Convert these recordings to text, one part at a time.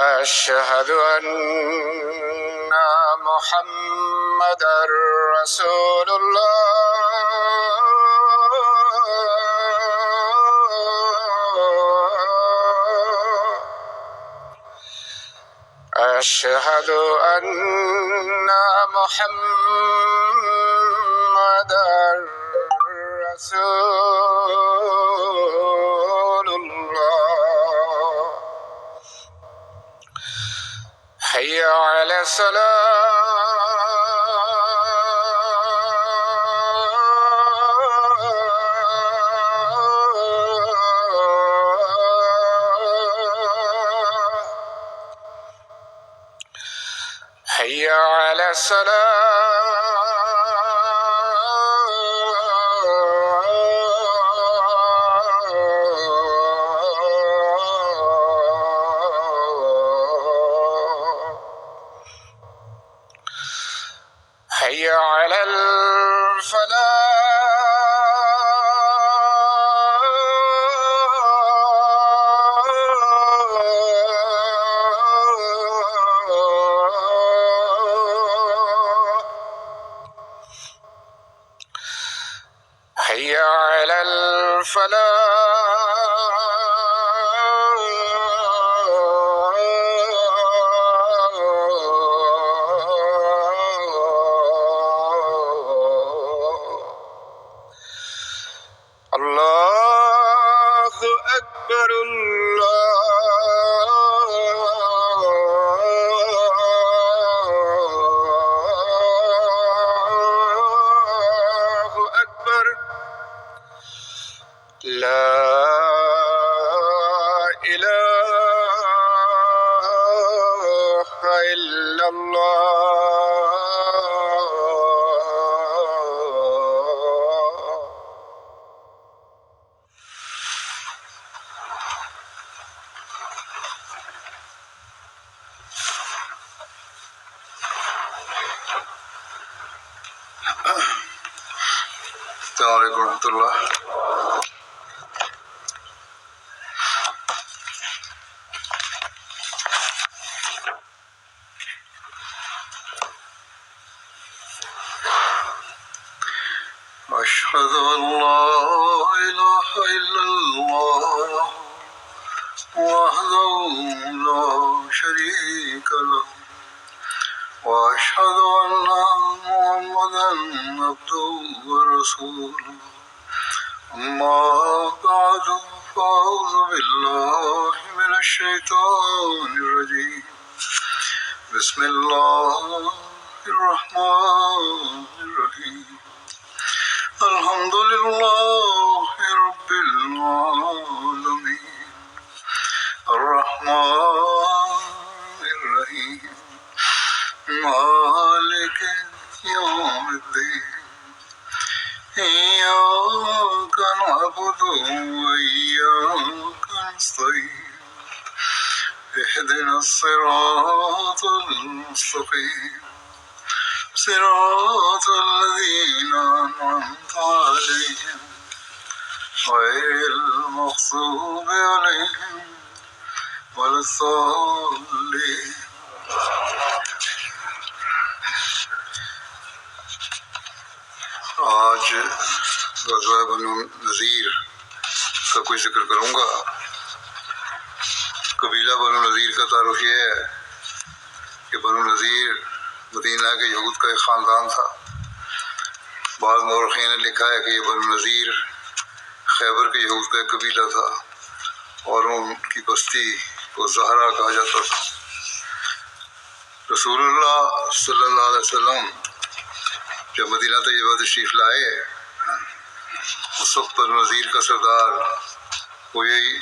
أشهد أن محمدا رسول الله أشهد أن محمدا رسول الله حي على الصلاة حي على الصلاة حي على الفلاح حي على الفلاح الله أكبر الله أكبر لا إله إلا الله السلام علیکم ورحمۃ اللہ. أشهد أن لا إله إلا الله وحده لا شريك له وأشهد أن محمدا عبده ورسوله أما بعد فأعوذ بالله من الشيطان الرجيم بسم الله الرحمن الرحيم الحمد لله رب العالمين الرحمن الرحيم مالك يوم الدين إياك نعبد وإياك نستعين اهدنا الصراط المستقيم صراط الذين أنعمت عليهم غير المغضوب عليهم ولا الضالين. آج غزوہ بنو نذیر کا کوئی ذکر کروں گا. قبیلہ بنو نذیر کا تعارف یہ ہے کہ بنو نذیر مدینہ کے یہود کا ایک خاندان تھا. بعض مورخین نے لکھا ہے کہ یہ بنو نذیر خیبر کے یہود کا ایک قبیلہ تھا اور ان کی بستی کو زہرا کہا جاتا تھا. رسول اللہ صلی اللہ علیہ وسلم جب مدینہ طیبہ تشریف لائے اس وقت بنو نذیر کا سردار ہویئی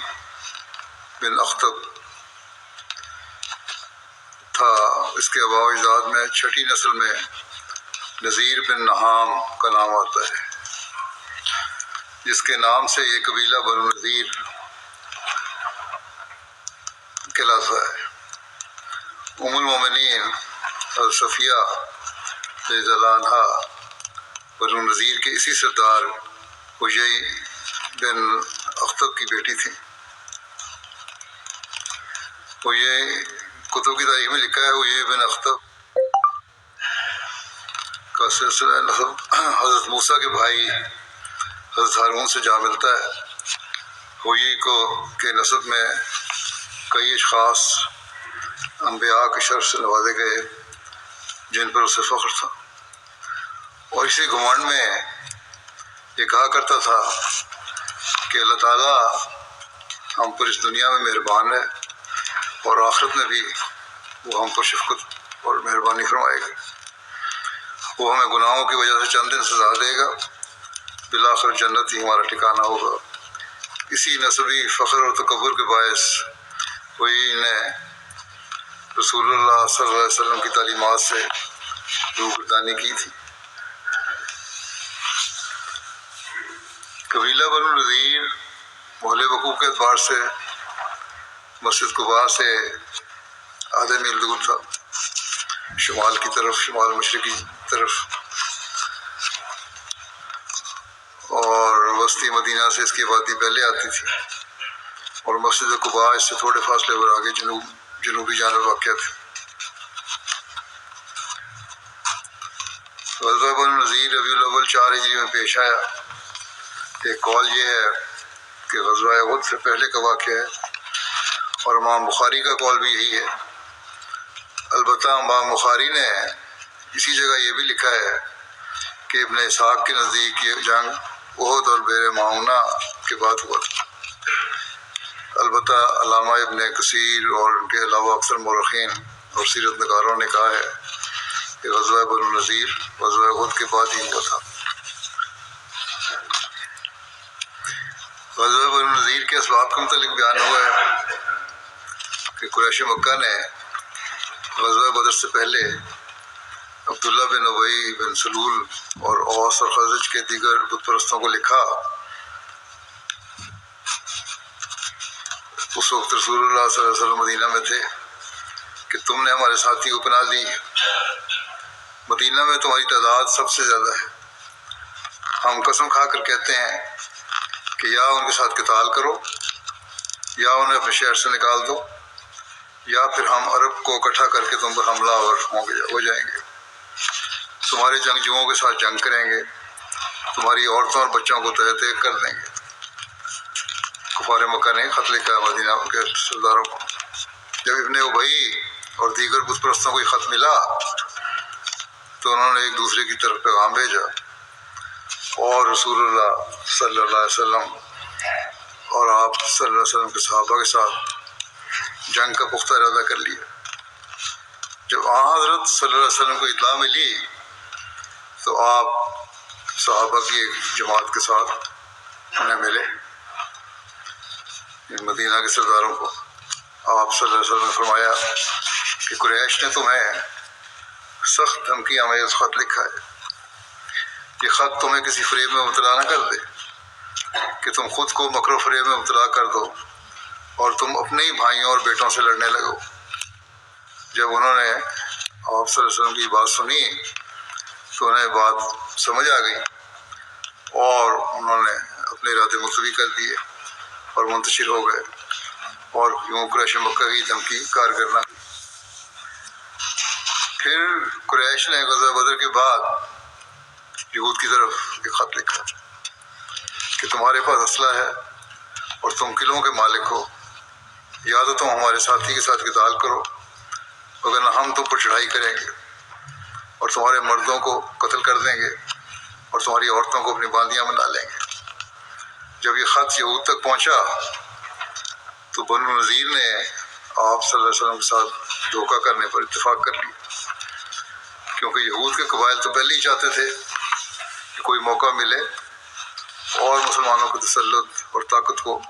بن اخطب تھا. اس کے آباء و اجداد میں چھٹی نسل میں نذیر بن نہام کا نام آتا ہے جس کے نام سے یہ قبیلہ بنو نذیر کہلاتا ہے. ام المومنین حضرت صفیہ رضی اللہ عنہا بنو نذیر کے اسی سردار حیی بن اخطب کی بیٹی تھی. حیی کتب کی تاریخ میں لکھا ہے حیی بن اخطب کا سلسلہ نسب حضرت موسیٰ کے بھائی حضرت ہارون سے جا ملتا ہے۔ حیی کو کے نسب میں کئی اشخاص انبیاء کے شرف سے نوازے گئے جن پر اسے فخر تھا، اور اسی گھمنڈ میں یہ کہا کرتا تھا کہ اللہ تعالیٰ ہم پر اس دنیا میں مہربان ہے اور آخرت میں بھی وہ ہم پر شفقت اور مہربانی فرمائے گا، وہ ہمیں گناہوں کی وجہ سے چند دن سزا دے گا، بالآخر جنت ہی ہمارا ٹھکانہ ہوگا۔ اسی نسبی فخر اور تکبر کے باعث وہی نے رسول اللہ صلی اللہ علیہ وسلم کی تعلیمات سے روگردانی کی تھی۔ قبیلہ بنو نذیر محلِ وقوع کے اعتبار سے مسجد قباء سے آدھے میل دور تھا، شمال کی طرف، شمال مشرقی طرف، اور وسطی مدینہ سے اس کی آبادی پہلے آتی تھی، اور مسجد قباء اس سے تھوڑے فاصلے پر آگے جنوبی جانب واقع تھی۔ غزوہ بنو نذیر ربیع الاول 4 ہجری میں پیش آیا۔ ایک قول یہ ہے کہ غزوہ احد سے پہلے کا واقعہ ہے، اور امام بخاری کا قول بھی یہی ہے۔ البتہ امام بخاری نے اسی جگہ یہ بھی لکھا ہے کہ ابن اسحاق کے نزدیک یہ جنگ احد اور بئر معونہ کے بعد ہوا تھا۔ البتہ علامہ ابن کثیر اور ان کے علاوہ اکثر مورخین اور سیرت نگاروں نے کہا ہے کہ غزوہ بنو نذیر غزوہ احد کے بعد ہی ہوا تھا۔ غزوہ بنو نذیر کے اسباب کے متعلق بیان ہوا ہے کہ قریش مکہ نے غزوہ بدر سے پہلے عبداللہ بن ابی بن سلول اور اوس اور خزرج کے دیگر بت پرستوں کو لکھا۔ اس وقت رسول اللہ صلی اللہ علیہ وسلم مدینہ میں تھے کہ تم نے ہمارے ساتھی کو پناہ دی، مدینہ میں تمہاری تعداد سب سے زیادہ ہے، ہم قسم کھا کر کہتے ہیں کہ یا ان کے ساتھ قتال کرو، یا انہیں اپنے شہر سے نکال دو، یا پھر ہم عرب کو اکٹھا کر کے تم پر حملہ آور ہو جائیں گے، تمہارے جنگجوؤں کے ساتھ جنگ کریں گے، تمہاری عورتوں اور بچوں کو تہہ تیگ کر دیں گے۔ کفار مکہ نے خط لکھا مدینہ کے سرداروں کو۔ جب ابن ابی اور دیگر بت پرستوں کو یہ خط ملا تو انہوں نے ایک دوسرے کی طرف پیغام بھیجا، اور رسول اللہ صلی اللہ علیہ وسلم اور آپ صلی اللہ علیہ وسلم کے صحابہ کے ساتھ جنگ کا پختہ ارادہ کر لیا۔ جب حضرت صلی اللہ علیہ وسلم کو اطلاع ملی تو آپ صحابہ کی ایک جماعت کے ساتھ انہیں ملے، مدینہ کے سرداروں کو۔ آپ صلی اللہ علیہ وسلم نے فرمایا کہ قریش نے تمہیں سخت دھمکی آمیز خط لکھا ہے، یہ خط تمہیں کسی فریب میں مبتلا نہ کر دے کہ تم خود کو مکر و فریب میں مبتلا کر دو اور تم اپنے ہی بھائیوں اور بیٹوں سے لڑنے لگو۔ جب انہوں نے آپ صلی اللہ علیہ وسلم کی بات سنی تو انہیں بات سمجھ آ گئی، اور انہوں نے اپنے ارادے ملتوی کر دیے اور منتشر ہو گئے، اور یوں قریش مکہ کی دھمکی کارگر۔ پھر قریش نے غزوہ بدر کے بعد یہود کی طرف ایک خط لکھا کہ تمہارے پاس اسلحہ ہے اور تم قلعوں کے مالک ہو، یا تو تم ہمارے ساتھی کے ساتھ قتال کرو، وگرنہ ہم تم پر چڑھائی کریں گے اور تمہارے مردوں کو قتل کر دیں گے اور تمہاری عورتوں کو اپنی باندیاں بنا لیں گے۔ جب یہ خط یہود تک پہنچا تو بنو نذیر نے آپ صلی اللہ علیہ وسلم کے ساتھ دھوکہ کرنے پر اتفاق کر لیا، کیونکہ یہود کے قبائل تو پہلے ہی چاہتے تھے کہ کوئی موقع ملے اور مسلمانوں کے تسلط اور طاقت کو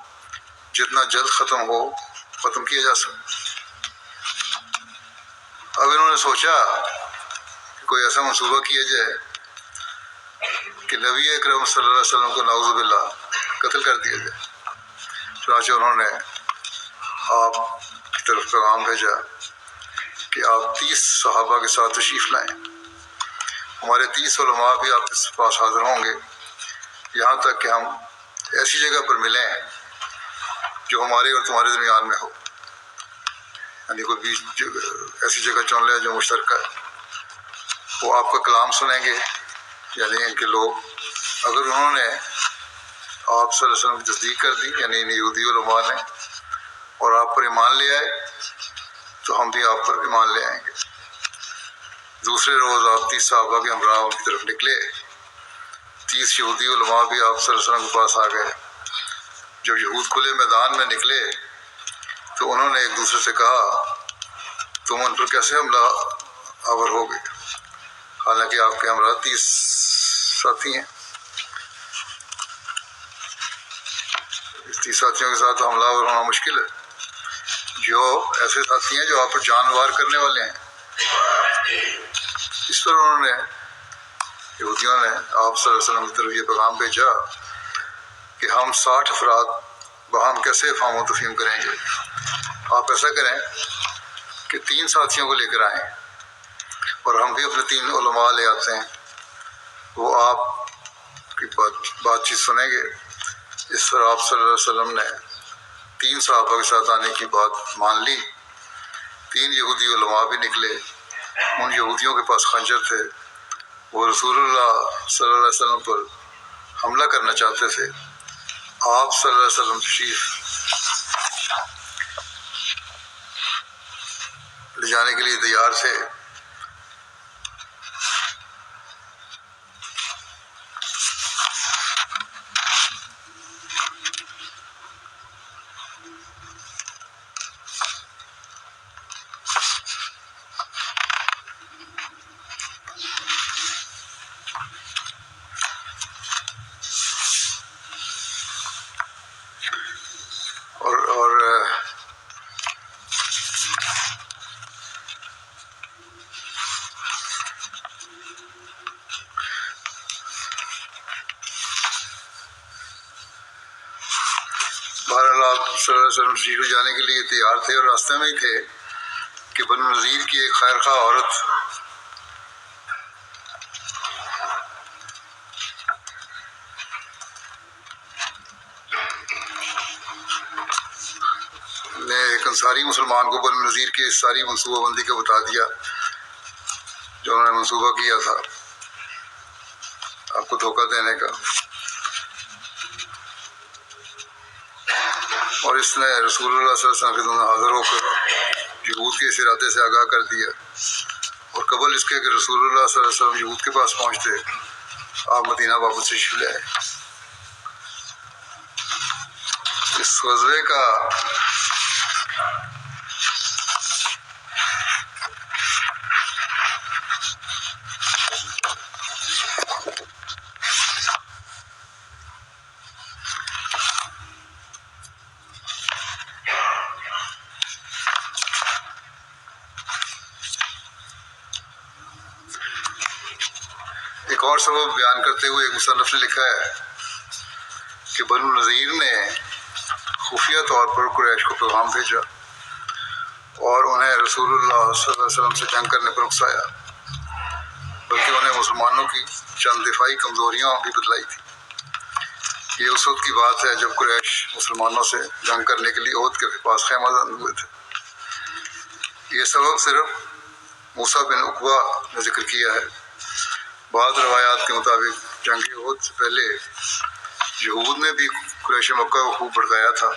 جتنا جلد ختم کیا جا سکے۔ اب انہوں نے سوچا کہ کوئی ایسا منصوبہ کیا جائے کہ نبی اکرم صلی اللہ علیہ وسلم کو نعوذ باللہ قتل کر دیا جائے۔ چنانچہ انہوں نے آپ کی طرف پیغام بھیجا کہ آپ 30 صحابہ کے ساتھ تشریف لائیں، ہمارے 30 علماء بھی آپ کے پاس حاضر ہوں گے، یہاں تک کہ ہم ایسی جگہ پر ملیں جو ہمارے اور تمہارے درمیان میں ہو۔ یعنی کوئی بھی ایسی جگہ چن لیں جو مشترکہ ہے، وہ آپ کا کلام سنیں گے، یعنی ان کے لوگ اگر انہوں نے آپ صلی اللہ علیہ وسلم کی تصدیق کر دی، یعنی ان یہودی علماء نے، اور آپ پر ایمان لے آئے تو ہم بھی آپ پر ایمان لے آئیں گے۔ دوسرے روز آپ 30 صحابہ کے ہمراہ ان کی طرف نکلے، 30 یہودی علماء بھی آپ صلی اللہ علیہ وسلم کے پاس آ گئے۔ جب یہود کھلے میدان میں نکلے تو انہوں نے ایک دوسرے سے کہا تم ان پر کیسے حملہ آور ہو گئے، حالانکہ آپ کے ہمراہ 30 ساتھی ہیں، 30 ساتھیوں کے ساتھ حملہ آور ہونا مشکل ہے، جو ایسے ساتھی ہیں جو آپ پر جان وار کرنے والے ہیں۔ اس طرح انہوں نے یہودیوں نے آپ صلی اللہ علیہ وسلم کی طرف یہ پیغام بھیجا کہ ہم 60 افراد باہم کیسے افہام و تفہیم کریں گے، آپ ایسا کریں کہ 3 ساتھیوں کو لے کر آئیں اور ہم بھی اپنے 3 علماء لے آتے ہیں، وہ آپ کی بات چیت سنیں گے۔ اس طرح آپ صلی اللہ علیہ وسلم نے 3 صحابہ کے ساتھ آنے کی بات مان لی۔ 3 یہودی علماء بھی نکلے، ان یہودیوں کے پاس خنجر تھے، وہ رسول اللہ صلی اللہ علیہ وسلم پر حملہ کرنا چاہتے تھے۔ آپ صلی اللہ علیہ وسلم تشریف لے جانے کے لیے تیار تھے، اور بہرحال آپ صلی اللہ علیہ وسلم تشریف لے جانے کے لیے تیار تھے اور راستے میں ہی تھے کہ بنو نذیر کی ایک خیر خواہ عورت نے ایک انصاری مسلمان کو بنو نذیر کی اس ساری منصوبہ بندی کا بتا دیا جو انہوں نے منصوبہ کیا تھا آپ کو دھوکہ دینے کا، اور اس نے رسول اللہ صلی اللہ علیہ وسلم کے خدمت میں حاضر ہو کر یہود کے اس ارادے سے آگاہ کر دیا، اور قبل اس کے کہ رسول اللہ صلی اللہ علیہ وسلم یہود کے پاس پہنچتے آپ مدینہ واپس تشریف لے آئے۔ اس غزوے کا ایک اور سبب بیان کرتے ہوئے ایک مصنف نے لکھا ہے کہ بنو نذیر نے خفیہ طور پر قریش کو پیغام بھیجا اور انہیں رسول اللہ صلی اللہ علیہ وسلم سے جنگ کرنے پر اکسایا، بلکہ انہیں مسلمانوں کی چند دفاعی کمزوریاں بھی بتلائی تھی۔ یہ اس وقت کی بات ہے جب قریش مسلمانوں سے جنگ کرنے کے لیے عہد کے پاس خیمہ بند ہوئے تھے۔ یہ سبب صرف موسیٰ بن عقبہ نے ذکر کیا ہے۔ بعض روایات کے مطابق جنگ عہد سے پہلے یہود نے بھی قریش مکہ کو خوب بھڑکایا تھا،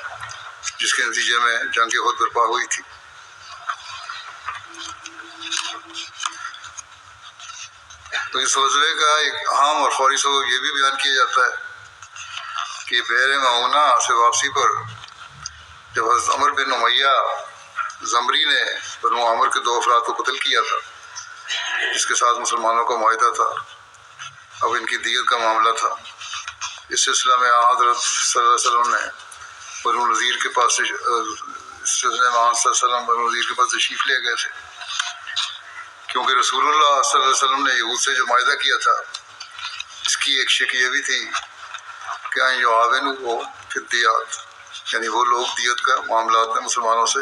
جس کے نتیجے میں جنگ عہد برپا ہوئی تھی۔ تو اس غزوے کا ایک اہم اور فوری سبب یہ بھی بیان کیا جاتا ہے کہ بئر معونہ سے واپسی پر جب حضرت عمر بن امیہ زمری نے بنو عامر کے 2 افراد کو قتل کیا تھا، جس کے ساتھ مسلمانوں کا معاہدہ تھا، اب ان کی دیت کا معاملہ تھا۔ اس سلسلہ میں حضرت صلی اللہ علیہ وسلم نے بنو نذیر کے پاس تشریف لے گئے تھے، کیونکہ رسول اللہ صلی اللہ علیہ وسلم نے یہود سے جو معاہدہ کیا تھا اس کی ایک شک یہ بھی تھی کہ یعاونوا فی الدیات، یعنی وہ لوگ دیت کا معاملات میں مسلمانوں سے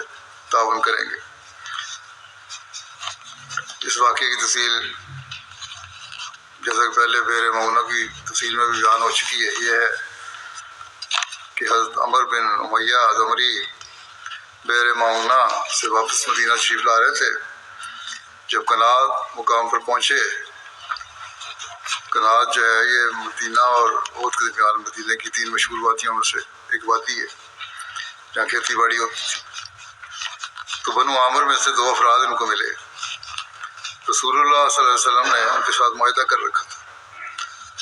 تعاون کریں گے۔ اس واقعے کی تفصیل جیسا کہ پہلے بئر معونہ کی تفصیل میں بھی بیان ہو چکی ہے، یہ ہے کہ حضرت عمر بن امیہ زمری بیر معونہ سے واپس مدینہ شریف لا رہے تھے، جب کنات مقام پر پہنچے، کنات جو ہے یہ مدینہ اور احد کے درمیان مدینہ کی 3 مشہور وادیوں میں سے ایک وادی ہے جہاں کھیتی باڑی ہوتی تھی۔ تو بنو عامر میں سے 2 افراد ان کو ملے۔ رسول اللہ صلی اللہ علیہ وسلم نے ان کے ساتھ معاہدہ کر رکھا تھا۔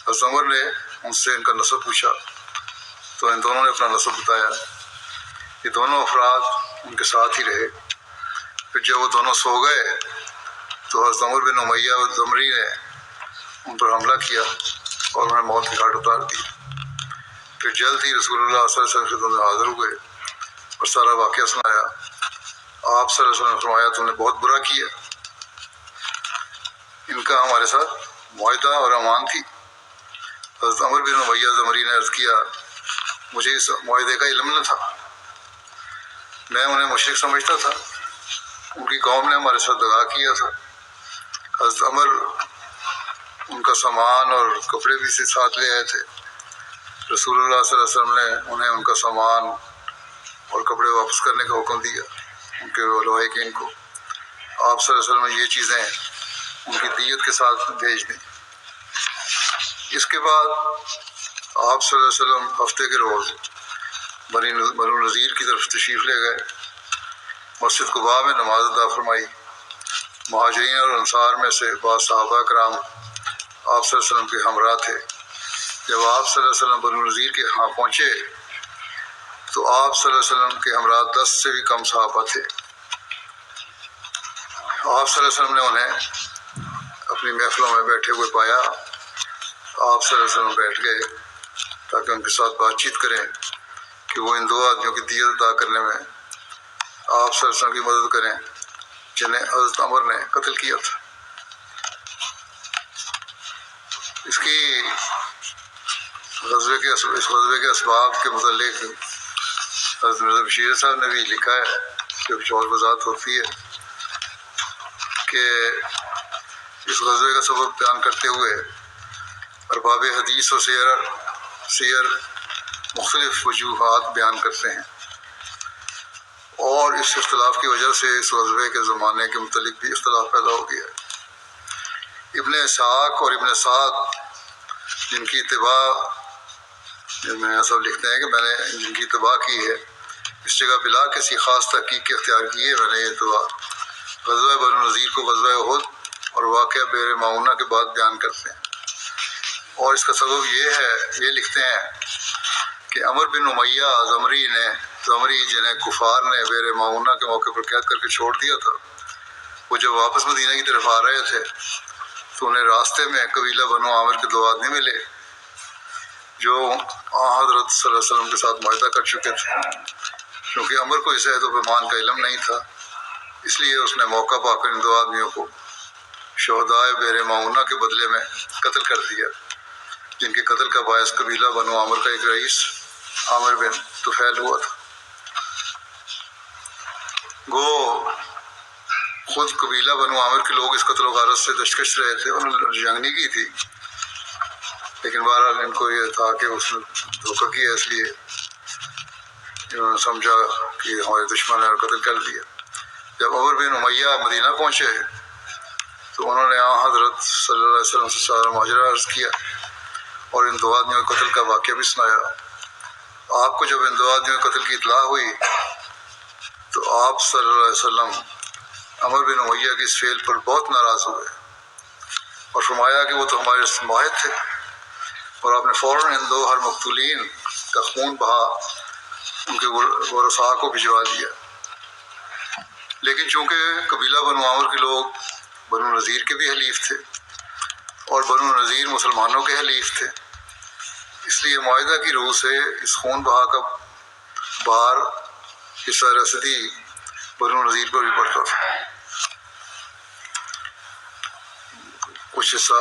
حضرت عمر نے ان سے ان کا نسب پوچھا تو ان دونوں نے اپنا نسب بتایا۔ یہ دونوں افراد ان کے ساتھ ہی رہے۔ پھر جب وہ دونوں سو گئے تو حضرت عمر بن امیہ زمری نے ان پر حملہ کیا اور انہیں موت کے گھاٹ اتار دی۔ پھر جلد ہی رسول اللہ صلی اللہ علیہ وسلم خدمت میں حاضر ہوئے اور سارا واقعہ سنایا۔ آپ صلی اللہ علیہ وسلم نے فرمایا تم نے بہت برا کیا، ان کا ہمارے ساتھ معاہدہ اور امان تھی۔ حضرت عمر بن امیہ زمری نے عرض کیا مجھے اس معاہدے کا علم نہ تھا، میں انہیں مشرک سمجھتا تھا، ان کی قوم نے ہمارے ساتھ دغا کیا تھا۔ حضرت عمر ان کا سامان اور کپڑے بھی سے ساتھ لے آئے تھے۔ رسول اللہ صلی اللہ علیہ وسلم نے انہیں ان کا سامان اور کپڑے واپس کرنے کا حکم دیا، ان کے لواحقین کو۔ آپ صلی اللہ علیہ وسلم نے یہ چیزیں ان کی دیت کے ساتھ بھیج دیں۔ اس کے بعد آپ صلی اللہ علیہ وسلم ہفتے کے روز بنو نذیر کی طرف تشریف لے گئے۔ مسجد قباء میں نماز ادا فرمائی۔ مہاجرین اور انصار میں سے بعض صحابہ کرام آپ صلی اللہ علیہ وسلم کے ہمراہ تھے۔ جب آپ صلی اللہ علیہ وسلم بنو نذیر کے ہاں پہنچے تو آپ صلی اللہ علیہ وسلم کے ہمراہ 10 سے بھی کم صحابہ تھے۔ آپ صلی اللہ علیہ وسلم نے انہیں اپنی محفلوں میں بیٹھے ہوئے پایا۔ آپ صلی اللہ علیہ وسلم بیٹھ گئے تاکہ ان کے ساتھ بات چیت کریں کہ وہ ان 2 آدمیوں کی دیت ادا کرنے میں آپ صلی اللہ علیہ وسلم کی مدد کریں جنہیں حضرت عمر نے قتل کیا تھا۔ اس غزوے کے اسباب کے متعلق حضرت مرزا بشیر صاحب نے بھی لکھا ہے کہ کچھ اور وضاحت ہوتی ہے کہ اس غزوے کا سبب بیان کرتے ہوئے ارباب حدیث و سیر مختلف وجوہات بیان کرتے ہیں، اور اس اختلاف کی وجہ سے اس غزوے کے زمانے کے متعلق بھی اختلاف پیدا ہو گیا ہے۔ ابن اسحاق اور ابن سعد جن کی اتباع میں سب لکھتے ہیں کہ میں نے جن کی اتباع کی ہے، اس جگہ بلا کسی خاص تحقیق کے اختیار کی ہے میں نے یہ اتباع غزوہ بنو نذیر کو غزوہ احد اور واقعہ بیر معونہ کے بعد بیان کرتے ہیں، اور اس کا سبب یہ لکھتے ہیں کہ عمر بن امیہ زمری جنہیں کفار نے بیر معونہ کے موقع پر قید کر کے چھوڑ دیا تھا، وہ جب واپس مدینہ کی طرف آ رہے تھے تو انہیں راستے میں قبیلہ بنو عامر کے 2 آدمی ملے جو حضرت صلی اللہ علیہ وسلم کے ساتھ معاہدہ کر چکے تھے۔ کیونکہ عمر کو اس عہد و پیمان کا علم نہیں تھا، اس لیے اس نے موقع پا کر ان 2 آدمیوں کو شہدائے بیر معونہ کے بدلے میں قتل کر دیا، جن کے قتل کا باعث قبیلہ بنو عامر کا ایک رئیس عامر بن طفیل ہوا تھا۔ گو خود قبیلہ بنو عامر کے لوگ اس قتل و غارت سے دشکش رہے تھے، انہوں نے جنگ نہیں کی تھی، لیکن بہرحال ان کو یہ تھا کہ اس نے دھوکہ کیا، اس لیے انہوں نے سمجھا کہ ہمارے دشمن نے اور قتل کر دیا۔ جب عمر بن امیہ مدینہ پہنچے تو انہوں نے حضرت صلی اللہ علیہ وسلم سے سارا ماجرا عرض کیا اور ان 2 آدمیوں کے قتل کا واقعہ بھی سنایا۔ آپ کو جب ان 2 آدمیوں کے قتل کی اطلاع ہوئی تو آپ صلی اللہ علیہ وسلم عمر بن امیہ کی اس فعل پر بہت ناراض ہوئے اور فرمایا کہ وہ تو ہمارے معاہد تھے، اور آپ نے فوراً ان 2 ہر مقتولین کا خون بہا ان کے ورثاء کو بھجوا دیا۔ لیکن چونکہ قبیلہ بنو عامر کے لوگ بنو نذیر کے بھی حلیف تھے اور بنو نذیر مسلمانوں کے حلیف تھے، اس لیے معاہدہ کی روح سے اس خون بہا کا بار حصہ رسدی بنو نذیر پر بھی پڑتا تھا۔ کچھ حصہ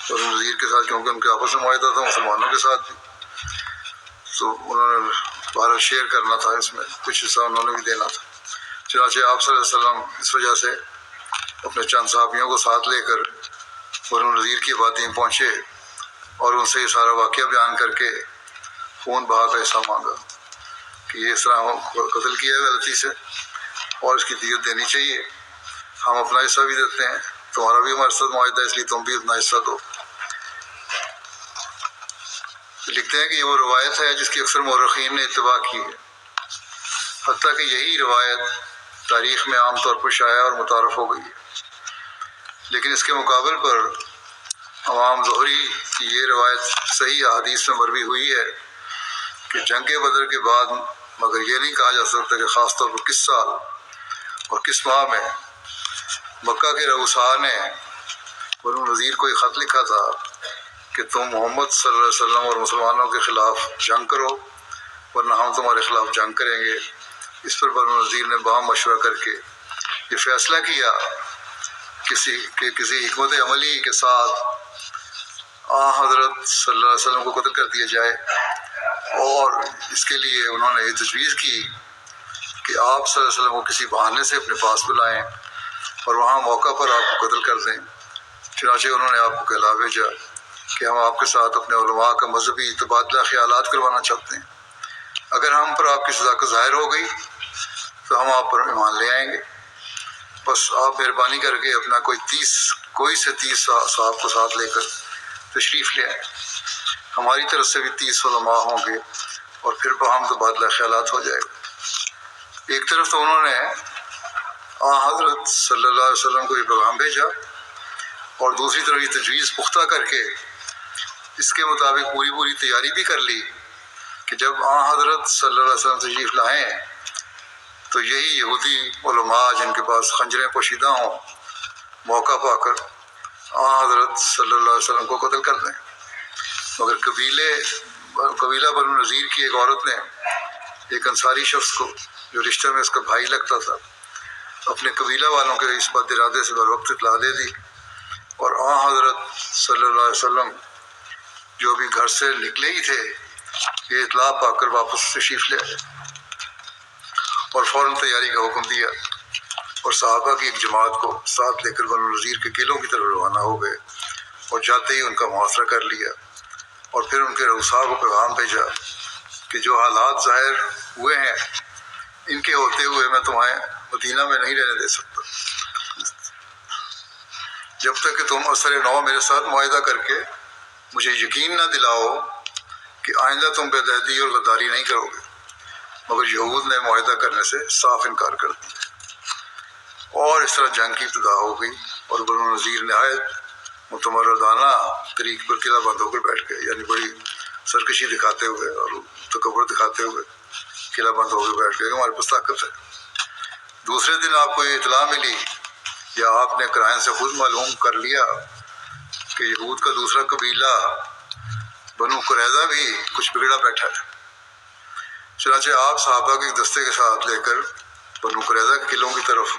بنو نذیر کے ساتھ، کیونکہ ان کے آپس میں معاہدہ تھا، مسلمانوں کے ساتھ بھی، تو انہوں نے بہرحال شیئر کرنا تھا، اس میں کچھ حصہ انہوں نے بھی دینا تھا۔ چنانچہ آپ صلی اللہ علیہ وسلم اس وجہ سے اپنے چند صحابیوں کو ساتھ لے کر بنو نذیر کی آبادی میں پہنچے اور ان سے یہ سارا واقعہ بیان کر کے خون بہا کا حصہ مانگا کہ یہ اس طرح قتل کیا غلطی سے، اور اس کی دیت دینی چاہیے. ہم اپنا حصہ بھی دیتے ہیں, تمہارا بھی ہمارے ساتھ معاہدہ ہے, اس لیے تم بھی اپنا حصہ دو. لکھتے ہیں کہ یہ وہ روایت ہے جس کی اکثر مورخین نے اتباع کی ہے, حتیٰ کہ یہی روایت تاریخ میں عام طور پر شائع اور متعارف ہو گئی ہے. لیکن اس کے مقابل پر امام زہری کی یہ روایت صحیح احادیث میں مروی ہوئی ہے کہ جنگ بدر کے بعد, مگر یہ نہیں کہا جا سکتا کہ خاص طور پر کس سال اور کس ماہ میں, مکہ کے رؤساء نے بنو نذیر کو ایک خط لکھا تھا کہ تم محمد صلی اللہ علیہ وسلم اور مسلمانوں کے خلاف جنگ کرو ورنہ ہم تمہارے خلاف جنگ کریں گے. اس پر بنو نذیر نے باہم مشورہ کر کے یہ فیصلہ کیا کسی حکمت عملی کے ساتھ حضرت صلی اللہ علیہ وسلم کو قتل کر دیا جائے, اور اس کے لیے انہوں نے یہ تجویز کی کہ آپ صلی اللہ علیہ وسلم کو کسی بہانے سے اپنے پاس بلائیں اور وہاں موقع پر آپ کو قتل کر دیں. چنانچہ انہوں نے آپ کو کہلا بھیجا کہ ہم آپ کے ساتھ اپنے علماء کا مذہبی تبادلہ خیالات کروانا چاہتے ہیں. اگر ہم پر آپ کی صداقت ظاہر ہو گئی تو ہم آپ پر ایمان لے آئیں گے. بس آپ مہربانی کر کے اپنا کوئی سے 30 صاحب کو ساتھ لے کر تشریف لے آئیں. ہماری طرف سے بھی 30 علماء ہوں گے اور پھر باہم تبادلہ خیالات ہو جائے گا. ایک طرف تو انہوں نے حضرت صلی اللہ علیہ وسلم کو یہ پیغام بھیجا اور دوسری طرف یہ تجویز پختہ کر کے اس کے مطابق پوری تیاری بھی کر لی کہ جب حضرت صلی اللہ علیہ وسلم تشریف لائیں تو یہی یہودی علماء جن کے پاس خنجریں پوشیدہ ہوں موقع پا کر حضرت صلی اللہ علیہ وسلم کو قتل کر دیں. مگر قبیلہ بنو نذیر کی ایک عورت نے ایک انصاری شخص کو جو رشتہ میں اس کا بھائی لگتا تھا اپنے قبیلہ والوں کے اس بد ارادے سے بر وقت اطلاع دے دی, اور حضرت صلی اللہ علیہ وسلم جو بھی گھر سے نکلے ہی تھے یہ اطلاع پا کر واپس تشریف لے آئے اور فوراً تیاری کا حکم دیا اور صحابہ کی ایک جماعت کو ساتھ لے کر بنو نذیر کے قلعوں کی طرف روانہ ہو گئے اور جاتے ہی ان کا محاصرہ کر لیا اور پھر ان کے رؤساء کو پیغام بھیجا کہ جو حالات ظاہر ہوئے ہیں ان کے ہوتے ہوئے میں تمہیں مدینہ میں نہیں رہنے دے سکتا جب تک کہ تم اثر نو میرے ساتھ معاہدہ کر کے مجھے یقین نہ دلاؤ کہ آئندہ تم بے دہدی اور غداری نہیں کرو گے. مگر یہود نے معاہدہ کرنے سے صاف انکار کر دیا اور اس طرح جنگ کی ابتدا ہو گئی اور بنو نذیر نہایت متمردانہ طریق پر قلعہ بند ہو کر بیٹھ گئے, یعنی بڑی سرکشی دکھاتے ہوئے اور تکبر دکھاتے ہوئے قلعہ بند ہو کر بیٹھ گئے کہ ہمارے پاس طاقت ہے. دوسرے دن آپ کو یہ اطلاع ملی یا آپ نے قرائن سے خود معلوم کر لیا کہ یہود کا دوسرا قبیلہ بنو قریظہ بھی کچھ بگڑا بیٹھا ہے. چنانچہ آپ صحابہ کے دستے کے ساتھ لے کر بنو قریظہ کے قلعوں کی طرف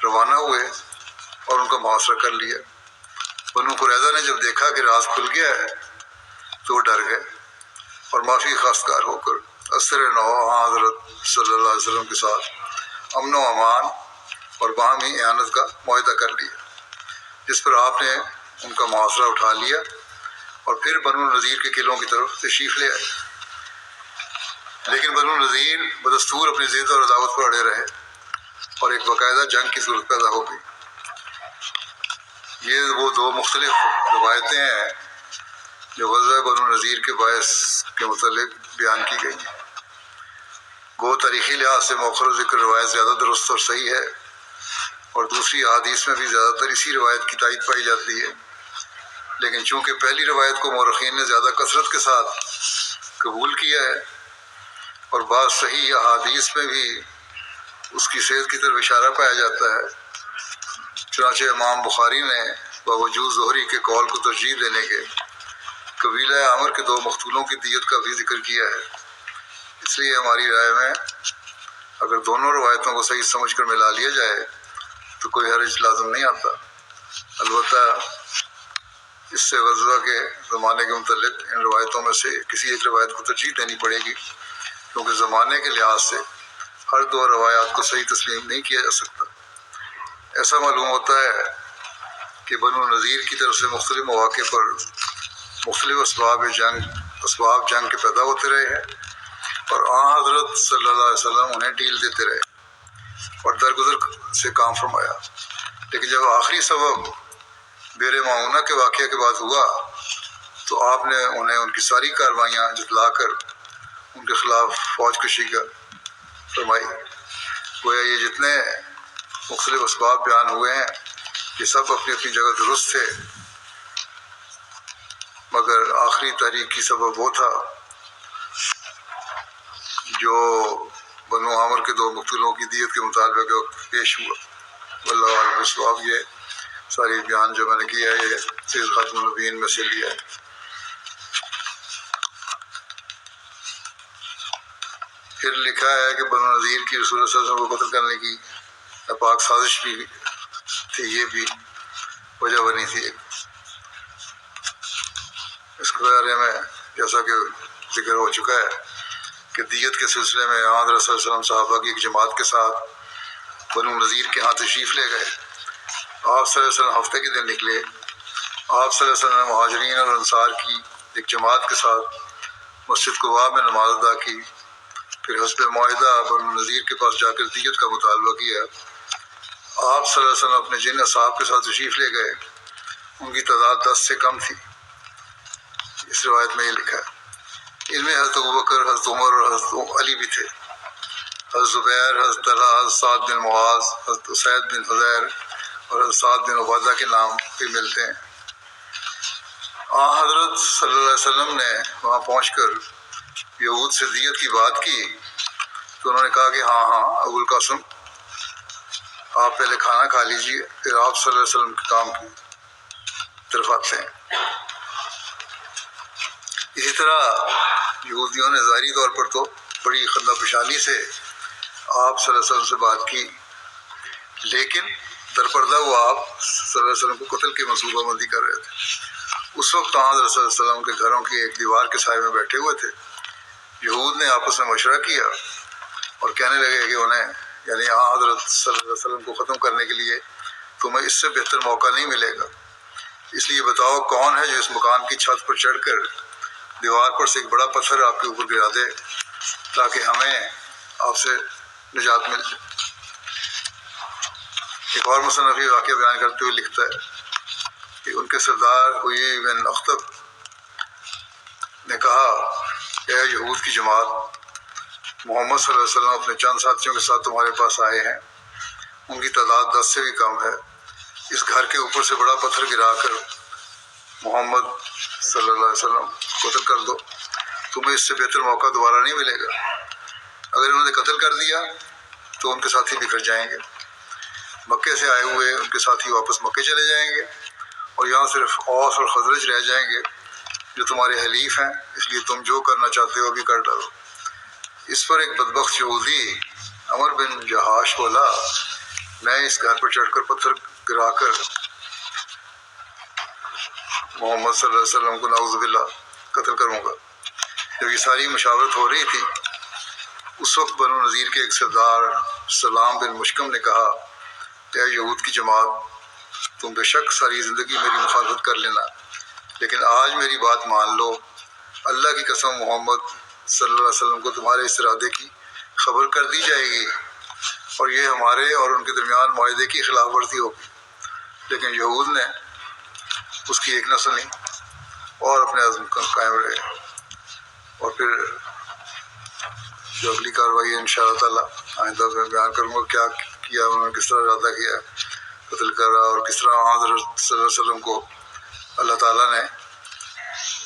روانہ ہوئے اور ان کا محاصرہ کر لیا. بنو قریظہ نے جب دیکھا کہ راز کھل گیا ہے تو وہ ڈر گئے اور معافی خواستگار ہو کر اثر نو حضرت صلی اللہ علیہ وسلم کے ساتھ امن و امان اور باہمی اعانت کا معاہدہ کر لیا, جس پر آپ نے ان کا محاصرہ اٹھا لیا اور پھر بنو نذیر کے قلعوں کی طرف تشریف لے آئے. لیکن بنو نذیر بدستور اپنی ضد اور عداوت پر اڑے رہے اور ایک باقاعدہ جنگ کی صورت پیدا ہو گئی. یہ وہ دو مختلف روایتیں ہیں جو غزوہ بنو نذیر کے باعث کے متعلق بیان کی گئی ہیں. گو تاریخی لحاظ سے مؤخر ذکر روایت زیادہ درست اور صحیح ہے اور دوسری احادیث میں بھی زیادہ تر اسی روایت کی تائید پائی جاتی ہے. لیکن چونکہ پہلی روایت کو مورخین نے زیادہ کثرت کے ساتھ قبول کیا ہے اور بعض صحیح احادیث میں بھی اس کی صحت کی طرف اشارہ پایا جاتا ہے, چنانچہ امام بخاری نے باوجود زہری کے قول کو ترجیح دینے کے قبیلہ عامر کے 2 مقتولوں کی دیت کا بھی ذکر کیا ہے. اس لیے ہماری رائے میں اگر دونوں روایتوں کو صحیح سمجھ کر ملا لیا جائے تو کوئی حرج لازم نہیں آتا. البتہ اس سے غزوہ کے زمانے کے متعلق ان روایتوں میں سے کسی ایک روایت کو ترجیح دینی پڑے گی, کیونکہ زمانے کے لحاظ سے ہر 2 روایات کو صحیح تسلیم نہیں کیا جا سکتا. ایسا معلوم ہوتا ہے کہ بنو نذیر کی طرف سے مختلف مواقع پر مختلف اسباب جنگ کے پیدا ہوتے رہے ہیں اور حضرت صلی اللہ علیہ وسلم انہیں ڈیل دیتے رہے. اور درگزر سے کام فرمایا، لیکن جب آخری سبب بیر معونہ کے واقعے کے بعد ہوا تو آپ نے انہیں ان کی ساری کارروائیاں جتلا کر ان کے خلاف فوج کشی کا فرمائی۔ گویا یہ جتنے مختلف اسباب بیان ہوئے ہیں یہ سب اپنی اپنی جگہ درست تھے، مگر آخری تحریک کی سبب وہ تھا جو بنو عامر کے 2 مقتولوں کی دیت کے مطالبے کے وقت پیش ہوا۔ واللہ اعلم بالصواب۔ یہ ساری بیان جو میں نے کیا ہے یہ سید خاتم النبیین میں سے لیا ہے۔ پھر لکھا ہے کہ بنو نذیر کی رسول اللہ صلی اللہ علیہ وسلم کو قتل کرنے کی ناپاک سازش بھی تھی، یہ بھی وجہ بنی تھی۔ اس کے بارے میں جیسا کہ ذکر ہو چکا ہے کہ دیت کے سلسلے میں آن رسول صلی اللہ علیہ وسلم صحابہ کی ایک جماعت کے ساتھ بنو نذیر کے ہاں تشریف لے گئے۔ آپ صلی اللہ علیہ وسلم ہفتے کے دن نکلے۔ آپ صلی اللہ علیہ وسلم نے مہاجرین اور انصار کی ایک جماعت کے ساتھ مسجد قباء میں نماز ادا کی، پھر حسب معاہدہ بنو نذیر کے پاس جا کر دیت کا مطالبہ کیا۔ آپ صلی اللہ علیہ وسلم اپنے جن اصحاب کے ساتھ تشریف لے گئے ان کی تعداد 10 سے کم تھی۔ اس روایت میں یہ لکھا ہے۔ ان میں حضرت ابوبکر، حضرت عمر اور حضرت علی بھی تھے۔ حضرت زبیر، حضرت طلحہ، حضرت سعد بن معاذ، حضرت اسید بن حضیر اور حضرت سعد بن عبادہ کے نام بھی ملتے ہیں۔ حضرت صلی اللہ علیہ وسلم نے وہاں پہنچ کر یہود سے دیت کی بات کی تو انہوں نے کہا کہ ہاں ابو القاسم آپ پہلے کھانا کھا لیجیے، پھر آپ صلی اللہ علیہ وسلم کے کام کی طرف آتے ہیں۔ اسی طرح یہودیوں نے ظاہری طور پر تو بڑی خندہ پیشانی سے آپ صلی اللہ علیہ وسلم سے بات کی، لیکن درپردہ وہ آپ صلی اللہ علیہ وسلم کو قتل کی منصوبہ بندی کر رہے تھے۔ اس وقت حضرت صلی اللہ علیہ وسلم کے گھروں کی ایک دیوار کے سائے میں بیٹھے ہوئے تھے۔ یہود نے آپس میں مشورہ کیا اور کہنے لگے کہ انہیں یعنی حضرت صلی اللہ علیہ وسلم کو ختم کرنے کے لیے تمہیں اس سے بہتر موقع نہیں ملے گا، اس لیے بتاؤ کون ہے جو اس مکان کی چھت پر چڑھ کر دیوار پر سے ایک بڑا پتھر آپ کے اوپر گرا دے تاکہ ہمیں آپ سے نجات مل جائے۔ ایک اور مصنف یہ واقعہ بیان کرتے ہوئے لکھتا ہے کہ ان کے سردار حیی بن اخطب نے کہا اے یہود کی جماعت، محمد صلی اللہ علیہ وسلم اپنے چند ساتھیوں کے ساتھ تمہارے پاس آئے ہیں، ان کی تعداد 10 سے بھی کم ہے، اس گھر کے اوپر سے بڑا پتھر گرا کر محمد صلی اللہ علیہ وسلم قتل کر دو، تمہیں اس سے بہتر موقع دوبارہ نہیں ملے گا۔ اگر انہوں نے قتل کر دیا تو ان کے ساتھی بکھر جائیں گے، مکے سے آئے ہوئے ان کے ساتھی واپس مکے چلے جائیں گے اور یہاں صرف اوس اور خزرج رہ جائیں گے جو تمہارے حلیف ہیں، اس لیے تم جو کرنا چاہتے ہو ابھی کر ڈالو۔ اس پر ایک بدبخت یہودی عمر بن جہاش بولا میں اس گھر پر چڑھ کر پتھر گرا کر محمد صلی اللہ علیہ وسلم کو نعوذ باللہ قتل کروں گا۔ جب یہ ساری مشاورت ہو رہی تھی اس وقت بنو نذیر کے ایک سردار سلام بن مشکم نے کہا اے یہود کی جماعت، تم بے شک ساری زندگی میری مخالفت کر لینا، لیکن آج میری بات مان لو، اللہ کی قسم محمد صلی اللہ علیہ وسلم کو تمہارے اس ارادے کی خبر کر دی جائے گی اور یہ ہمارے اور ان کے درمیان معاہدے کی خلاف ورزی ہوگی۔ لیکن یہود نے اس کی ایک نہ سنی اور اپنے عزم قائم رہے، اور پھر جو اگلی کارروائی انشاءاللہ تعالیٰ آئندہ میں بیان کروں گا کیا کیا انہوں نے، کس طرح ارادہ کیا قتل کرا اور کس طرح حضرت صلی اللہ علیہ وسلم کو اللہ تعالیٰ نے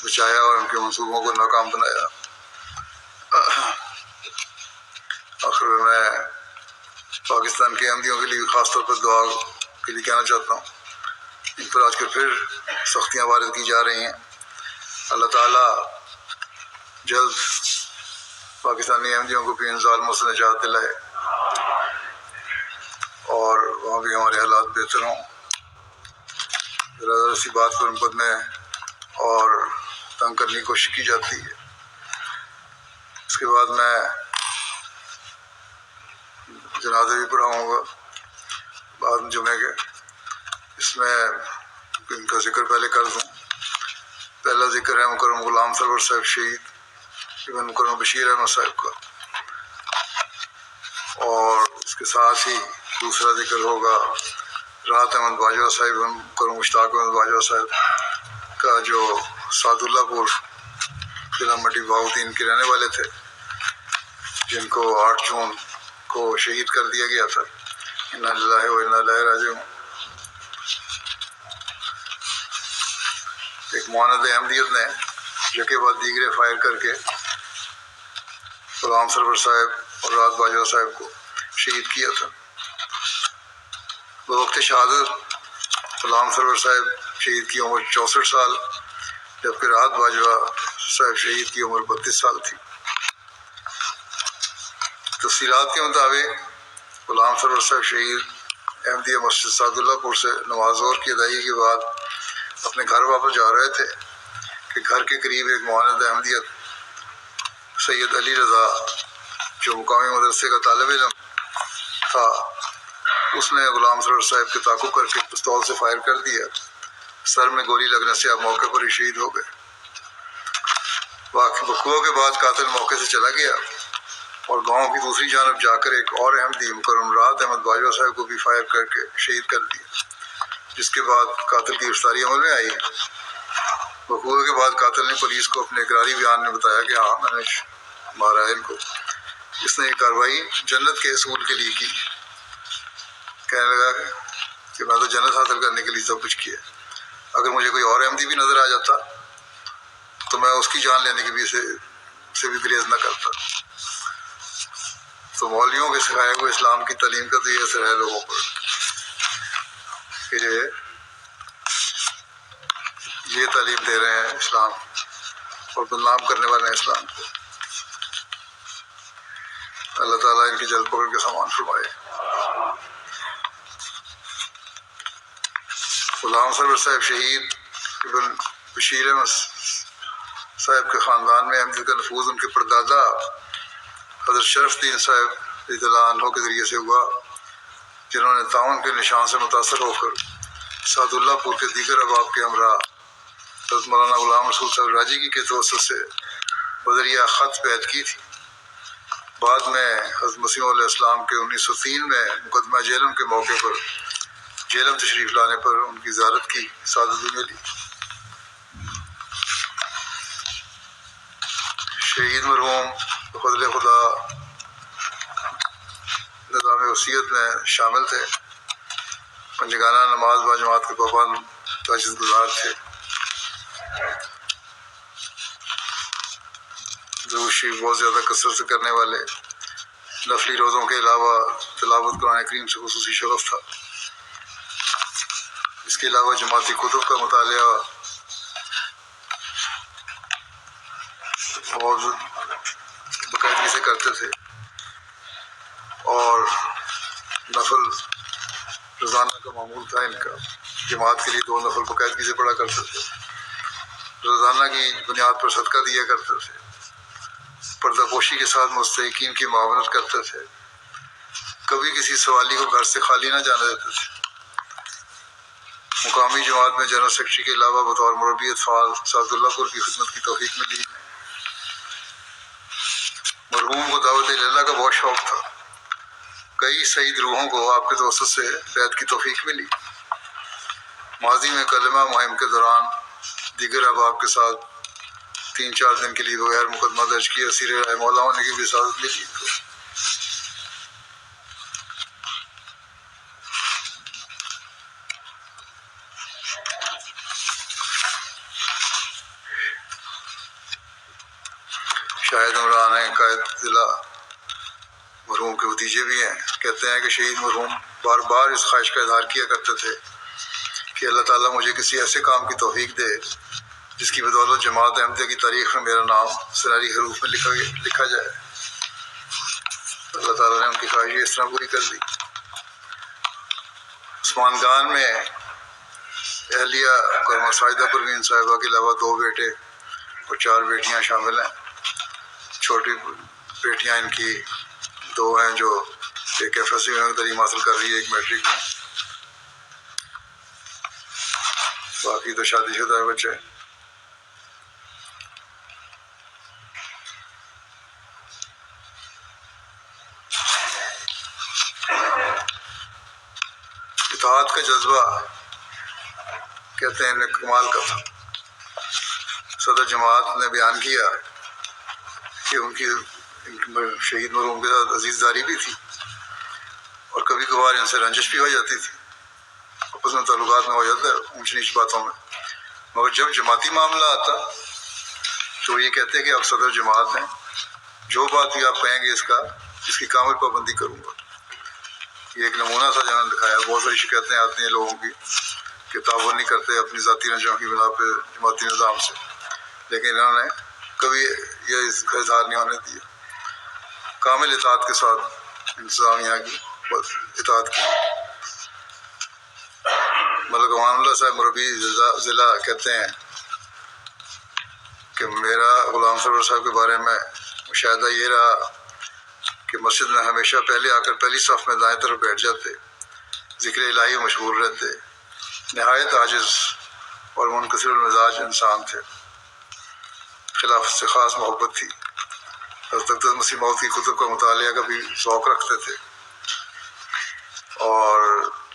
بچایا اور ان کے منصوبوں کو ناکام بنایا۔ آخر میں پاکستان کے احمدیوں کے لیے خاص طور پر دعا کے لیے کہنا چاہتا ہوں، ان پر آج کل پھر سختیاں وارد کی جا رہی ہیں۔ اللہ تعالیٰ جلد پاکستانی احمدیوں کو بھی ان ظالموں سے نجات دلائے اور وہاں بھی ہمارے حالات بہتر ہوں۔ ذرا ذرا سی بات پر مقدمے اور تنگ کرنے کی کوشش کی جاتی ہے۔ اس کے بعد میں جنازے بھی پڑھاؤں گا بعد جمعے کے، اس میں ان کا ذکر پہلے کر دوں۔ پہلا ذکر ہے مکرم غلام سرور صاحب شہید ابن مکرم بشیر احمد صاحب کا، اور اس اس کے ساتھ ہی دوسرا ذکر ہوگا راحت احمد باجوہ صاحب کرم مشتاق احمد باجوہ صاحب کا جو سعد اللہ پور ضلع مٹی بہاؤدین کے رہنے والے تھے، جن کو 8 جون کو شہید کر دیا گیا تھا۔ انا للہ و انا الیہ راجعون۔ ایک معاند احمدیت نے یکے بعد دیگرے فائر کر کے غلام سرور صاحب اور راحت باجوہ صاحب کو شہید کیا تھا۔ بوقت شہادت غلام سرور صاحب شہید کی عمر 64 سال، جبکہ راحت باجوہ صاحب شہید کی عمر 32 سال تھی۔ تفصیلات کے مطابق غلام سرور صاحب شہید احمدیہ مسجد سعد اللہ پور سے نماز ظہر کی ادائیگی کے بعد اپنے گھر واپس جا رہے تھے کہ گھر کے قریب ایک معاند احمدیت سید علی رضا جو مقامی مدرسے کا طالب علم تھا، اس نے غلام سرور صاحب کے تعاقب کر کے پستول سے فائر کر دیا۔ سر میں گولی لگنے سے آپ موقع پر ہی شہید ہو گئے۔ وقوع کے بعد قاتل موقع سے چلا گیا اور گاؤں کی دوسری جانب جا کر ایک اور احمدی مکرم راحت احمد باجوہ صاحب کو بھی فائر کر کے شہید کر دیا، جس کے بعد قاتل کی گرفتاری عمل میں آئی۔ وقوع کے بعد قاتل نے پولیس کو اپنے اقراری بیان میں بتایا کہ ہاں میں نے مارا ہے ان کو۔ اس نے یہ کارروائی جنت کے اصول کے لیے کی، کہنے لگا کہ میں تو جنت حاصل کرنے کے لیے سب کچھ کیا، اگر مجھے کوئی اور احمدی بھی نظر آ جاتا تو میں اس کی جان لینے کی بھی سے بھی گریز نہ کرتا۔ تو مولویوں کے سکھائے ہوئے اسلام کی تعلیم کا تو یہ اثر ہے لوگوں پر کہ یہ تعلیم دے رہے ہیں اسلام اور بدنام کرنے والے ہیں اسلام کو۔ اللہ تعالیٰ ان کی جلد پکڑ کے سامان فرمائے۔ غلام سرور صاحب شہید ابن بشیر احمد صاحب کے خاندان میں احمدیت کا نفوذ ان کے پردادا حضرت شرف الدین صاحب رضی اللہ عنہ کے ذریعے سے ہوا، جنہوں نے تعاون کے نشان سے متاثر ہو کر سعد اللہ پور کے دیگر احباب کے ہمراہ حضرت مولانا غلام رسول صاحب راجی کے توسط سے بذریعہ خط بیعت کی تھی۔ بعد میں حضرت مسیح علیہ السلام کے 1903 میں مقدمہ جہلم کے موقع پر جہلم تشریف لانے پر ان کی زیارت کی سعادت بھی ملی۔ شہید مرحوم بفضل خدا نظام وصیت میں شامل تھے، پنجگانہ نماز با جماعت کے پابند تہجد گزار تھے، درود شریف بہت زیادہ کثرت سے کرنے والے، نفلی روزوں کے علاوہ تلاوت قرآن کریم سے خصوصی شغف تھا۔ اس کے علاوہ جماعتی کتب کا مطالعہ اور باقاعدگی سے کرتے تھے، اور نفل روزانہ کا معمول تھا ان کا، جماعت کے لیے 2 نفل باقاعدگی سے پڑھا کرتے تھے، روزانہ کی بنیاد پر صدقہ دیا کرتے تھے، پردہ پوشی کے ساتھ مستحقین کی معاونت کرتے تھے، کبھی کسی سوالی کو گھر سے خالی نہ جانے دیتے تھے۔ مقامی جماعت میں جنرل سیکرٹری کے علاوہ بطور مربیت فعال سعد اللہ پور کی خدمت کی توفیق ملی۔ مرحوم کو دعوت اللہ کا بہت شوق تھا، کئی سعید روحوں کو آپ کے توسط سے بیعت کی توفیق ملی۔ ماضی میں کلمہ مہم کے دوران دیگر احباب کے ساتھ 3-4 دن کے لیے بغیر مقدمہ درج کیے اسیر رائے مولا ہونے کی بھی سعادت ملی۔ شاہد عمران قائد ضلع مرحوم کے بھتیجے بھی ہیں، کہتے ہیں کہ شہید مرحوم بار بار اس خواہش کا اظہار کیا کرتے تھے کہ اللہ تعالیٰ مجھے کسی ایسے کام کی توفیق دے جس کی بدولت جماعت احمدیہ کی تاریخ میں میرا نام سنہری حروف میں لکھا جائے۔ اللہ تعالیٰ نے ان کی خواہش اس طرح پوری کر دی۔ عثمان گان میں اہلیہ کرما ساجدہ پروین صاحبہ کے علاوہ 2 بیٹے اور 4 بیٹیاں شامل ہیں۔ چھوٹی بیٹیاں ان کی 2 ہیں، جو ایک FSC میں تعلیم حاصل کر رہی ہے، ایک میٹرک میں، باقی تو شادی شدہ ہے بچے۔ اتحاد کا جذبہ کہتے ہیں کمال کا تھا۔ صدر جماعت نے بیان کیا کہ ان کی شہید مرحوم کے ساتھ عزیز داری بھی تھی اور کبھی کبھار ان سے رنجش بھی ہو جاتی تھی، آپس میں تعلقات میں ہو جاتا ہے اونچ نیچ باتوں میں، مگر جب جماعتی معاملہ آتا تو یہ کہتے ہیں کہ آپ صدر جماعت ہیں، جو بات بھی آپ کہیں گے اس کی کامل پابندی کروں گا۔ یہ ایک نمونہ تھا جنہوں نے دکھایا۔ بہت ساری شکایتیں آتی ہیں لوگوں کی کہ تعاون نہیں کرتے اپنی ذاتی رنجوں کی بنا پہ جماعتی نظام سے، لیکن انہوں نے کبھی یہ اس کا اظہار نہیں ہونے دیا، کامل اطاعت کے ساتھ انتظامیہ کی اطاعت کی۔ ملک امان اللہ صاحب مربی ضلع کہتے ہیں کہ میرا غلام سرور صاحب کے بارے میں مشاہدہ یہ رہا کہ مسجد میں ہمیشہ پہلے آ کر پہلی صف میں دائیں طرف بیٹھ جاتے، ذکر الہی مشغول رہتے، نہایت عاجز اور منکسر المزاج انسان تھے، خلافت سے خاص محبت تھی، حضرت اقدس مسیح موعود کی کتب کا مطالعہ کا بھی شوق رکھتے تھے اور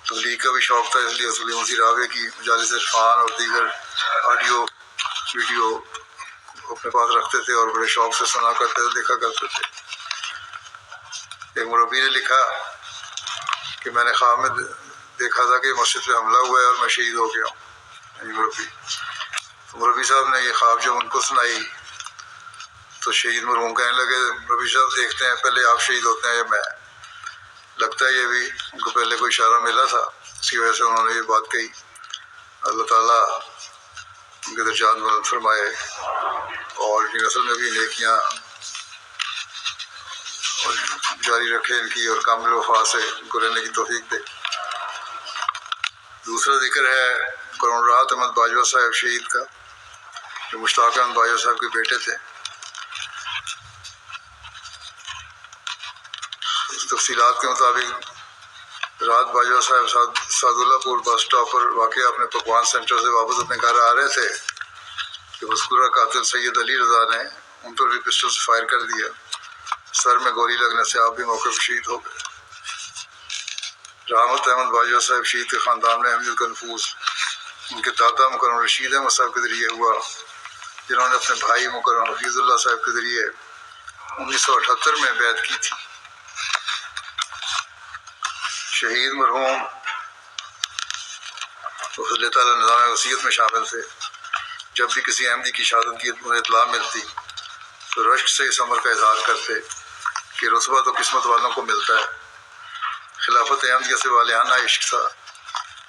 تبلیغ کا بھی شوق تھا، اس لیے رسول مسیح راوے کی مجالس عرفان اور دیگر آڈیو ویڈیو اپنے پاس رکھتے تھے اور بڑے شوق سے سنا کرتے تھے، دیکھا کرتے تھے۔ ایک مربی نے لکھا کہ میں نے خواب میں دیکھا تھا کہ مسجد پہ حملہ ہوا ہے اور میں شہید ہو گیا ہوں، یعنی مربی صاحب نے یہ خواب جب ان کو سنائی تو شہید مرحوم کہنے لگے مربی صاحب دیکھتے ہیں پہلے آپ شہید ہوتے ہیں یا میں؟ لگتا ہے یہ بھی ان کو پہلے کوئی اشارہ ملا تھا، اس کی وجہ سے انہوں نے یہ بات کہی۔ اللہ تعالیٰ ان کے درجات بلند فرمائے اور ان کی نسل میں بھی نیکیاں جاری رکھے ان کی، اور کامل وفا سے ان کو رہنے کی توفیق دے۔ دوسرا ذکر ہے قرون راحت احمد باجوہ صاحب شہید کا، جو مشتاق احمد باجوہ صاحب کے بیٹے تھے۔ تفصیلات کے مطابق رات باجوہ صاحب سعد اللہ پور بس اسٹاپ پر واقع اپنے پکوان سینٹر سے واپس اپنے گھر آ رہے تھے کہ مذکورہ قاتل سید علی رضا نے ان پر بھی پسٹل سے فائر کر دیا، سر میں گولی لگنے سے آپ بھی موقع پر شہید ہو گئے۔ رحمت احمد باجوہ صاحب شہید کے خاندان میں اہمیت کا نفوذ ان کے دادا مکرم رشید احمد صاحب کے ذریعے ہوا، جنہوں نے اپنے بھائی مکرم حفیظ اللہ صاحب کے ذریعے 1978 میں بیعت کی تھی۔ شہید مرحوم اللہ تعالیٰ نظام وصیت میں شامل تھے۔ جب بھی کسی احمدی کی شہادت کی انہیں اطلاع ملتی تو رشک سے اس امر کا اظہار کرتے کہ رتبہ تو قسمت والوں کو ملتا ہے۔ خلافت احمدیہ سے والہانہ عشق تھا،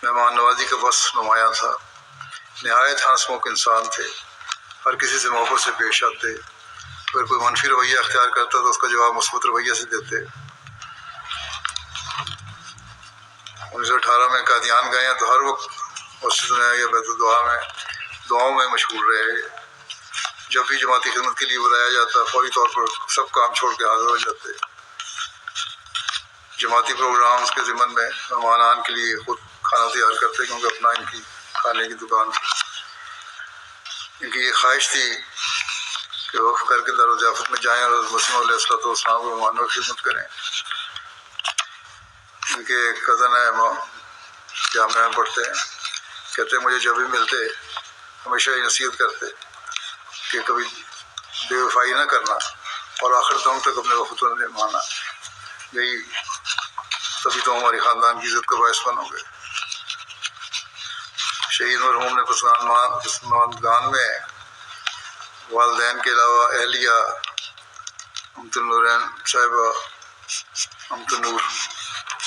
مہمان نوازی کا بس نمایاں تھا، نہایت ہنس مکھ انسان تھے، ہر کسی سے محبت سے پیش آتے، اگر کوئی منفی رویہ اختیار کرتا تو اس کا جواب مثبت رویہ سے دیتے۔ 1918 میں قادیان گئے ہیں تو ہر وقت مسجد میں یا بیت الدعا میں دعاؤں میں مشغول رہے۔ جب بھی جماعتی خدمت کے لیے بلایا جاتا فوری طور پر سب کام چھوڑ کے حاضر ہو جاتے۔ جماعتی پروگرامز کے ضمن میں مہمانان کے لیے خود کھانا تیار کرتے کیونکہ اپنا ان کی کھانے کی دکان تھی۔ ان کی یہ خواہش تھی کہ وقف کر کے دار الضیافت میں جائیں اور حضرت مسیح علیہ السلام کو مہمانوں کی خدمت کریں۔ ان کے ایک کزن ہے جامعہ میں پڑھتے ہیں، کہتے ہیں مجھے جب بھی ملتے ہمیشہ یہ نصیحت کرتے کہ کبھی بے وفائی نہ کرنا اور آخر دم تک اپنے وفد پر نبھانا، یہی تبھی تو ہماری خاندان کی عزت کا باعث بنو گے۔ شہید مرحوم نے پسماندگان میں والدین کے علاوہ اہلیہ امت النورین صاحبہ، امت النور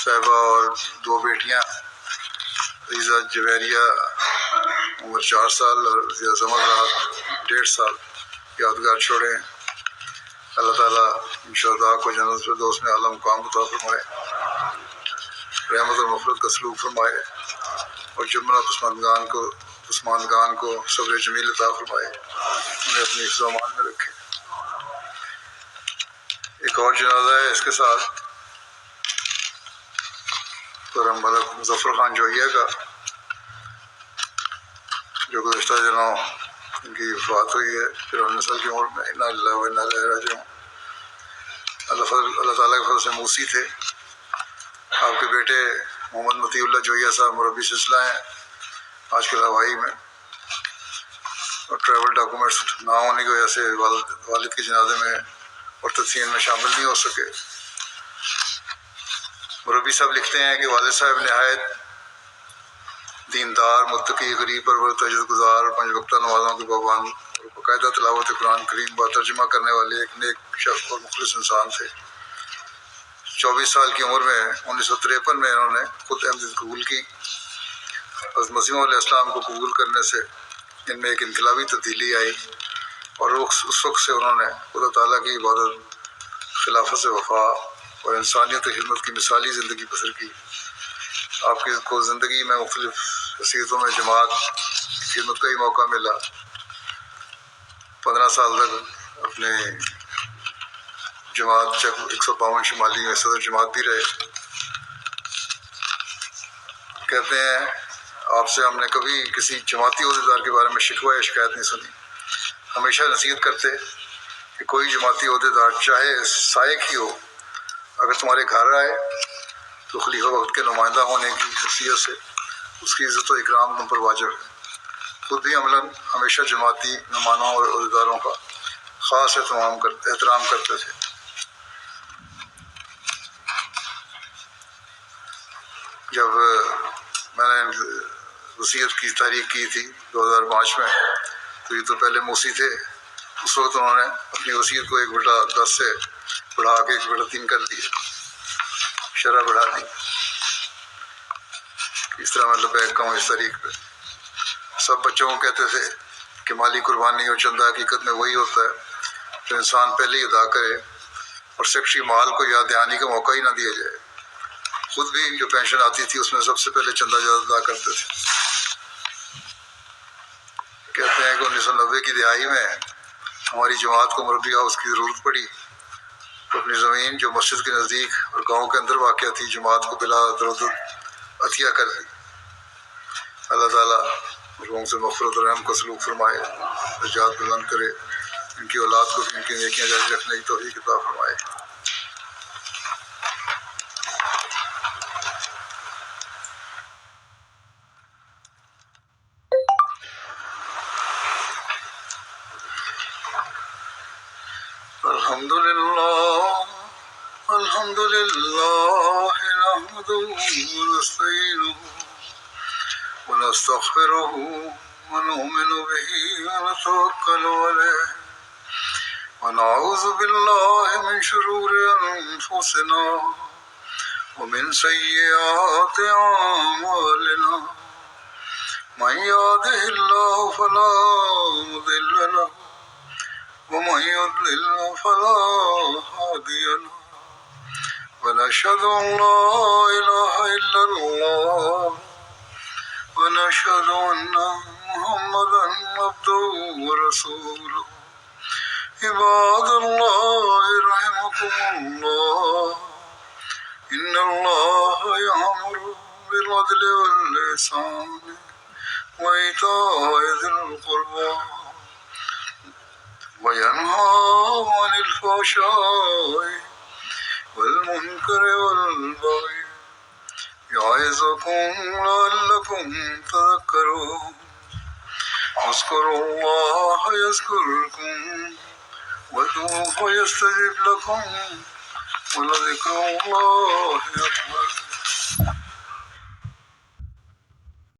صاحبہ اور 2 بیٹیاں عزیزہ جویریہ عمر 4 سال اور عزیزہ زمر رات 1.5 سال یادگار چھوڑے ہیں۔ اللہ تعالیٰ ان شہداء کو جنت الفردوس میں اعلیٰ مقام عطا فرمائے، رحمت اور مغفرت کا سلوک فرمائے اور جملہ پسماندگان کو صبر جمیل عطا فرمائے، انہیں اپنی حفظ و امان میں رکھے۔ ایک اور جنازہ ہے اس کے ساتھ کرم ملک مظفر خان جوہیہ کا، جو گزشتہ دنوں ان کی وفات ہوئی ہے 53 سال کی عمر میں۔ انا للہ و انا الیہ راجعون۔ اللہ تعالیٰ کے فضل سے موسی تھے، آپ کے بیٹے محمد مطیع اللہ جویہ صاحب مربی سلسلہ ہیں آج کل ہوائی میں، اور ٹریول ڈاکومنٹس نہ ہونے کی وجہ سے والد کے جنازے میں اور تدفین میں شامل نہیں ہو سکے۔ مربی صاحب لکھتے ہیں کہ والد صاحب نہایت دیندار، متقی، غریب پرور، تہجد گزار، 5 وقتہ نمازوں کے پابند اور باقاعدہ تلاوت قرآن کریم با ترجمہ کرنے والے ایک نیک شخص اور مخلص انسان تھے۔ 24 سال کی عمر میں 1953 میں انہوں نے خود احمدیت قبول کی۔ حضرت مسیح علیہ السلام کو قبول کرنے سے ان میں ایک انقلابی تبدیلی آئی، اور اس وقت سے انہوں نے خدا تعالیٰ کی عبادت، خلافت سے وفا اور انسانیت کی خدمت کی مثالی زندگی بسر کی۔ آپ کی کو زندگی میں مختلف حیثیتوں میں جماعت کی خدمت کا ہی موقع ملا۔ 15 سال تک اپنے جماعت 152 شمالی میں صدر جماعت بھی رہے۔ کہتے ہیں آپ سے ہم نے کبھی کسی جماعتی عہدیدار کے بارے میں شکوہ یا شکایت نہیں سنی، ہمیشہ نصیحت کرتے کہ کوئی جماعتی عہدیدار چاہے سائق ہی ہو، اگر تمہارے گھر آئے تو خلیفہ وقت کے نمائندہ ہونے کی حیثیت سے اس کی عزت و اکرام تم پر واجب ہے۔ خود بھی عملاً ہمیشہ جماعتی نمائندوں اور عہدیداروں کا خاص احترام کرتے تھے۔ جب میں نے وصیت کی تحریک کی تھی 2005 میں، تو یہ تو پہلے موسی تھے، اس وقت انہوں نے اپنی وصیت کو 1/10 سے بڑھا کے 1/3 کر دیا، شرح بڑھا دی۔ اس طرح میں لبیک کا ہوں اس تاریخ پہ۔ سب بچوں کو کہتے تھے کہ مالی قربانی اور چندہ حقیقت میں وہی ہوتا ہے جو انسان پہلے ہی ادا کرے اور سیکٹری مال کو یاد دہانی کا موقع ہی نہ دیا جائے۔ خود بھی جو پینشن آتی تھی اس میں سب سے پہلے چندہ ادا کرتے تھے۔ کہتے ہیں کہ 1990 کی دہائی میں ہماری جماعت کو مربی ہاؤس کی ضرورت پڑی، تو اپنی زمین جو مسجد کے نزدیک اور گاؤں کے اندر واقع تھی جماعت کو بلا تردد عطیہ کر دی۔ اللہ تعالیٰ مرحوم سے مغفرت اور رحم کا سلوک فرمائے، درجات بلند کرے، ان کی اولاد کو بھی ان کی نیکیاں جاری رکھنے کی توفیق عطا فرمائے۔ الحمد لله نحمده ونستعينه ونستغفره ونؤمن به ونتوكل عليه ونعوذ بالله من شرور أنفسنا ومن سيئات أعمالنا، من يهده الله فلا مضل له ومن يضلل فلا هادي له، ونشهد أن لا إله إلا الله ونشهد أن محمدا عبده ورسوله۔ عباد الله رحمكم الله، إن الله يأمر بالعدل والإحسان وإيتاء ذي القربى وينهى عن الفحشاء والمنكر والبغي يعظكم لعلكم تذكرون۔ اذكروا الله يذكركم وادعوه يستجب لكم ولذكر الله أكبر۔